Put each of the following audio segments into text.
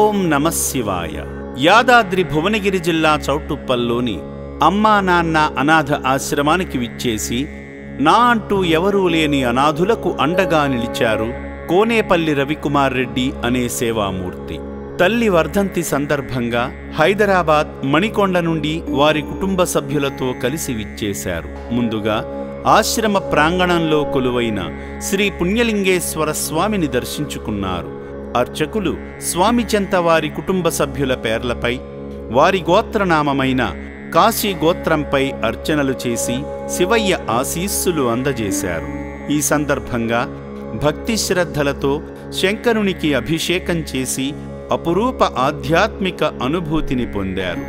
ఓం నమః శివాయ. యాదాద్రి భువనగిరి జిల్లా చౌటుప్పల్లోని అమ్మా నాన్న అనాథ ఆశ్రమానికి విచ్చేసి నా అంటూ ఎవరూ లేని అనాథులకు అండగా నిలిచారు కోనేపల్లి రవికుమార్ రెడ్డి అనే సేవామూర్తి. తల్లి వర్ధంతి సందర్భంగా హైదరాబాద్ మణికొండ నుండి వారి కుటుంబ సభ్యులతో కలిసి విచ్చేశారు. ముందుగా ఆశ్రమ ప్రాంగణంలో కొలువైన శ్రీ పుణ్యలింగేశ్వర స్వామిని దర్శించుకున్నారు. అర్చకులు స్వామి చెంత వారి కుటుంబ సభ్యుల పేర్లపై వారి గోత్రనామమైన కాశీ గోత్రంపై అర్చనలు చేసి శివయ్య ఆశీస్సులు అందజేశారు. ఈ సందర్భంగా భక్తి శ్రద్ధలతో శంకరునికి అభిషేకం చేసి అపురూప ఆధ్యాత్మిక అనుభూతిని పొందారు.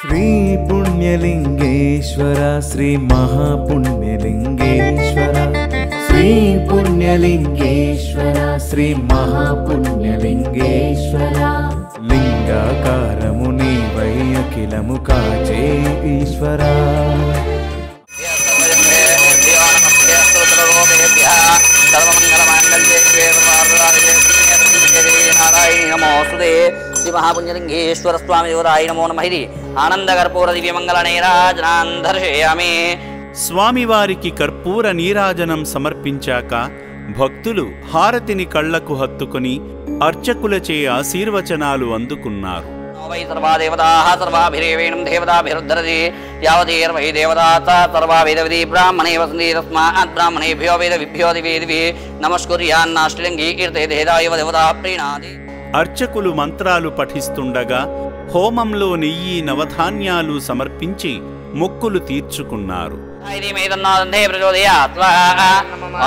శ్రీ పుణ్యలింగేశ్వర శ్రీ మహాపుణ్యలింగేశ్వర శ్రీ పుణ్యలింగేశ్వర శ్రీ మహాపుణ్యలింగేశ్వర లింగాకారము నీవై అఖిలము కాచే ఈశ్వర. శ్రీ మహాపుణ్యలింగేశ్వర స్వామి దేవరాయ నమో నమః. ఆనంద కర్పూర దివ్య మంగళ నీరాజనాన్ దర్శయామి. స్వామివారికి కర్పూర నీరాజనం సమర్పించాక భక్తులు హారతిని కళ్లకు హత్తుకొని అర్చకులచే ఆశీర్వచనాలు అందుకున్నారు. వై సర్వా దేవతాః సర్వాభిరేవేణం దేవతాభిరుద్ధరతి యావదేర్వై దేవతాః సర్వా వేదవిధి బ్రాహ్మణే వసంతి తస్మాత్ బ్రాహ్మణేభ్యో వేదవిభ్యో దివేదివి నమస్కుర్యాన్నాష్టలింగీ కీర్తే దేదాయవ దేవతాః ప్రీణాది. అర్చకులు మంత్రాలు పఠిస్తుండగా హోమంలో నెయ్యి నవధాన్యాలు సమర్పించి మొక్కులు తీర్చుకున్నారు.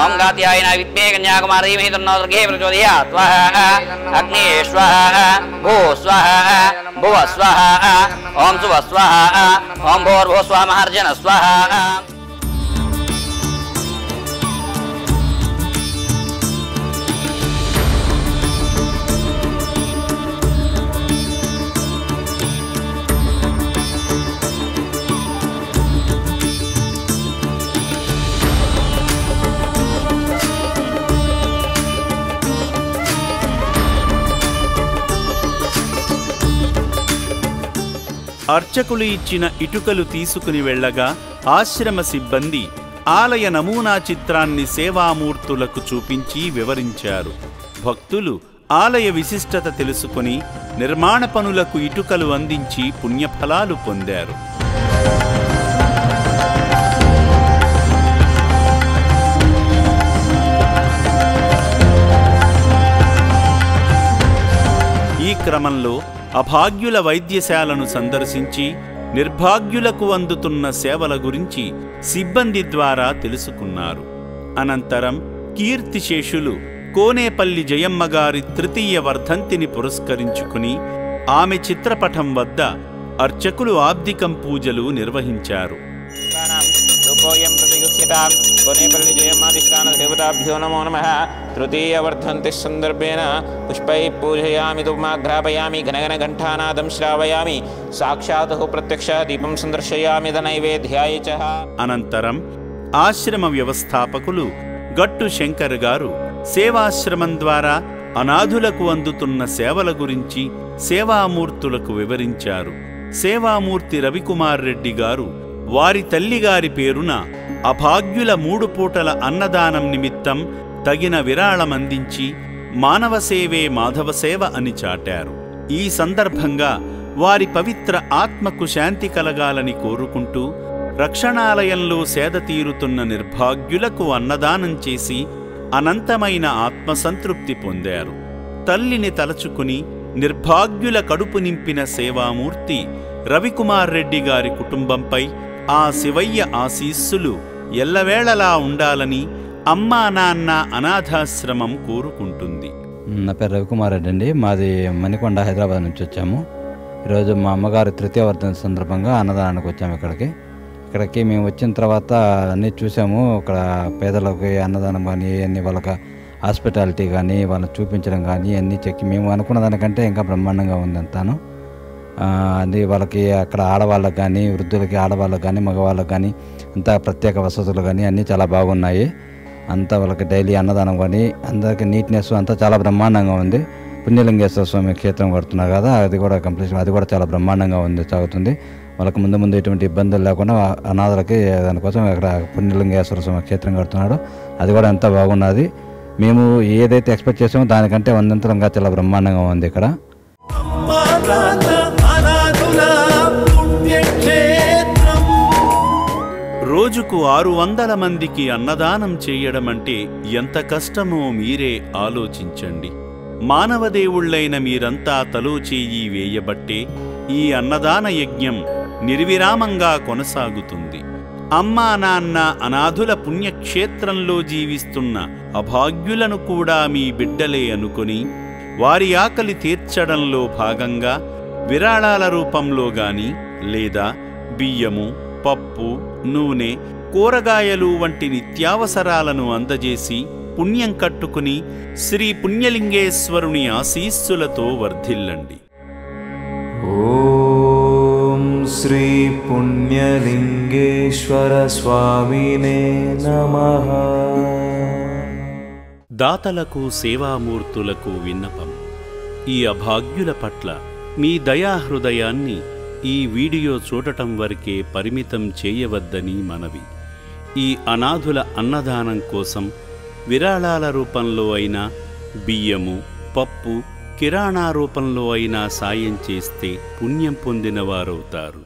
ఓం గాత్యాయన విద్మే కన్యాకుమారీ మేతన్నో దుర్గే ప్రచోదయాత్ స్వాహ. అగ్నే స్వాహ భూ స్వాహ భువ స్వాహ ఓం శుభ స్వాహ ఓం భోర్భో స్వాహ మహర్జన స్వాహ. అర్చకులు ఇచ్చిన ఇటుకలు తీసుకుని వెళ్లగా ఆశ్రమ సిబ్బంది ఆలయ నమూనా చిత్రాన్ని సేవామూర్తులకు చూపించి వివరించారు. భక్తులు ఆలయ విశిష్టత తెలుసుకుని నిర్మాణ పనులకు ఇటుకలు అందించి పుణ్యఫలాలు పొందారు. ఈ క్రమంలో అభాగ్యుల వైద్యశాలను సందర్శించి నిర్భాగ్యులకు అందుతున్న సేవల గురించి సిబ్బంది ద్వారా తెలుసుకున్నారు. అనంతరం కీర్తిశేషులు కోనేపల్లి జయమ్మగారి తృతీయ వర్ధంతిని పురస్కరించుకుని ఆమె చిత్రపటం వద్ద అర్చకులు ఆబ్దికం పూజలు నిర్వహించారు. కోనేపల్లి జయమ్మాధిష్టాన దేవతాభ్యో నమో నమః. తృతీయ వర్ధంతి సందర్భేన పుష్పై పూజయామి ధూమాఘ్రాపయామి ఘనఘన ఘంటానాదం శ్రావయామి సాక్షాత్ ప్రత్యక్ష దీపం సందర్శయామి నైవేద్యాయ చ. అనంతరం ఆశ్రమ వ్యవస్థాపకులు గట్టు శంకర్ గారు సేవాశ్రమం ద్వారా అనాథులకు అందుతున్న సేవల గురించి సేవామూర్తులకు వివరించారు. సేవామూర్తి రవికుమార్ రెడ్డి గారు వారి తల్లిగారి పేరున అభాగ్యుల 3 పూటల అన్నదానం నిమిత్తం తగిన విరాళమందించి మానవ సేవే మాధవ సేవ అని చాటారు. ఈ సందర్భంగా వారి పవిత్ర ఆత్మకు శాంతి కలగాలని కోరుకుంటూ రక్షణాలయంలో సేద తీరుతున్న నిర్భాగ్యులకు అన్నదానం చేసి అనంతమైన ఆత్మసంతృప్తి పొందారు. తల్లిని తలచుకుని నిర్భాగ్యుల కడుపు నింపిన సేవామూర్తి రవికుమార్ రెడ్డి గారి కుటుంబంపై ఆ శివయ్య ఆశీస్సులు ఎల్లవేళలా ఉండాలని అమ్మా నాన్న అనాథాశ్రమం కోరుకుంటుంది. నా పేరు రవికుమార్ రెడ్డి అండి. మాది మణికొండ హైదరాబాద్ నుంచి వచ్చాము. ఈరోజు మా అమ్మగారి తృతీయ వర్ధంతి సందర్భంగా అన్నదానానికి వచ్చాము. ఇక్కడికి మేము వచ్చిన తర్వాత అన్నీ చూసాము. ఇక్కడ పేదలకు అన్నదానం కానీ అన్ని వాళ్ళకి హాస్పిటాలిటీ కానీ వాళ్ళని చూపించడం కానీ అన్నీ చెక్కి మేము అనుకున్న దానికంటే ఇంకా బ్రహ్మాండంగా ఉంది అంతాను. అది వాళ్ళకి అక్కడ ఆడవాళ్ళకి కానీ, వృద్ధులకి, ఆడవాళ్ళకి కానీ, మగవాళ్ళకి కానీ అంతా ప్రత్యేక వసతులు కానీ అన్నీ చాలా బాగున్నాయి. అంతా వాళ్ళకి డైలీ అన్నదానం కానీ అందరికీ నీట్నెస్ అంతా చాలా బ్రహ్మాండంగా ఉంది. పుణ్యలింగేశ్వర స్వామి క్షేత్రం కడుతున్నారు కదా, అది కూడా కంప్లీట్, అది కూడా చాలా బ్రహ్మాండంగా ఉంది, సాగుతుంది. వాళ్ళకి ముందు ఎటువంటి ఇబ్బందులు లేకుండా అనాథలకి దానికోసం అక్కడ పుణ్యలింగేశ్వర స్వామి క్షేత్రం కడుతున్నాడు. అది కూడా ఎంత బాగున్నది. మేము ఏదైతే ఎక్స్పెక్ట్ చేసామో దానికంటే 100 చాలా బ్రహ్మాండంగా ఉంది ఇక్కడ. రోజుకు 600 మందికి అన్నదానం చేయడం అంటే ఎంత కష్టమో మీరే ఆలోచించండి. మానవదేవుళ్ళైన మీరంతా తలో చేయి వేయబట్టే ఈ అన్నదాన యజ్ఞం నిర్విరామంగా కొనసాగుతుంది. అమ్మా నాన్న అనాథుల పుణ్యక్షేత్రంలో జీవిస్తున్న అభాగ్యులను కూడా మీ బిడ్డలే అనుకొని వారి ఆకలి తీర్చడంలో భాగంగా విరాళాల రూపంలో గాని లేదా బియ్యము, పప్పు, నూనె, కూరగాయలు వంటి నిత్యావసరాలను అందజేసి పుణ్యం కట్టుకుని శ్రీ పుణ్యలింగేశ్వరుని ఆశీస్సులతో వర్ధిల్లండి. ఓం శ్రీ పుణ్యలింగేశ్వర స్వామినే నమః. దాతలకు, సేవామూర్తులకు విన్నపం. ఈ అభాగ్యుల పట్ల మీ దయాహృదయాన్ని ఈ వీడియో చూడటం వరకే పరిమితం చేయవద్దని మనవి. ఈ అనాథుల అన్నదానం కోసం విరాళాల రూపంలో అయినా, బియ్యము, పప్పు, కిరాణా రూపంలో అయినా సాయం చేస్తే పుణ్యం పొందినవారవుతారు.